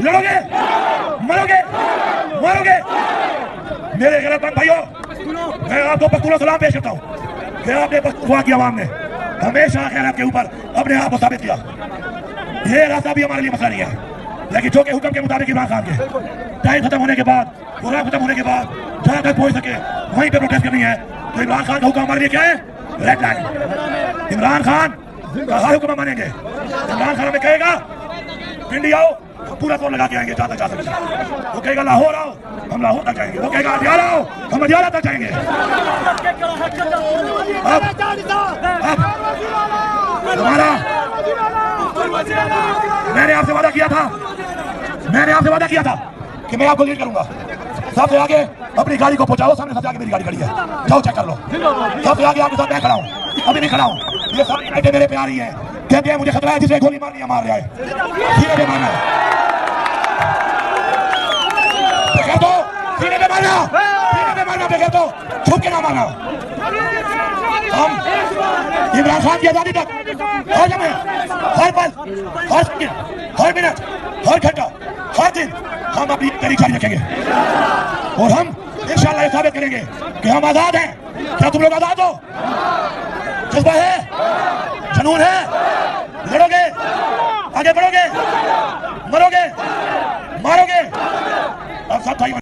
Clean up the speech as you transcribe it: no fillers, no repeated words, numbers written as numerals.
लड़ोगे, मरोगे, मारोगे। मेरे गैरतमंद भाइयों, मैं आपको पख्तून सलाम पेश करता हूँ कि आपने पख्तूनख्वा की आवाम ने हमेशा खैरात के ऊपर अपने आप को साबित किया। ये रास्ता भी हमारे लिए मसला नहीं है, लेकिन जो कि हुक्म के मुताबिक इमरान खान के टाइम खत्म होने के बाद, प्रोग्राम खत्म होने के बाद जहां तक पहुंच सके वहीं पे प्रोटेस्ट करनी है। तो इमरान खान का हुक्म हमारे लिए क्या है? Red line. इमरान खान का हर हुक्म मानेंगे। इमरान खान हमें कहेगा पिंडी आओ, पूरा तोड़ लगा के आएंगे जहां तक जा सके। वो कहेगा लाहौर आओ, हम लाहौर तक जाएंगे। वो कहेगा अदियाला आओ, हम अदियाला तक जाएंगे। अब हमारा मैंने आपसे वादा किया था कि मैं आपको लीड करूंगा। सबसे आगे अपनी गाड़ी को पहुंचाओ, सामने सबसे आगे मेरी गाड़ी खड़ी है, जाओ चेक कर लो। सबसे आगे आपके साथ मैं खड़ा हूं, अभी नहीं खड़ा हूं। ये सारी लाइटें मेरे पे आ रही है, कहते हैं मुझे खतरा है, जिसे गोली मारनी है मार रहा है, सीने पे मारना, बेगर दो, सीने पे मारना, बेगर दो, छुप के ना मारना। हम इमरान खान की आजादी तक हर समय, हर पल, हर सेकंड, हर मिनट, हर घंटा, हर दिन हम अपनी तहरीक जारी रखेंगे और हम इंशाअल्लाह ये साबित करेंगे कि हम आजाद हैं। क्या तुम लोग आजाद हो? जज्बा है, जुनून है, लड़ोगे, आगे बढ़ोगे, मरोगे, मारोगे। अब सब भाई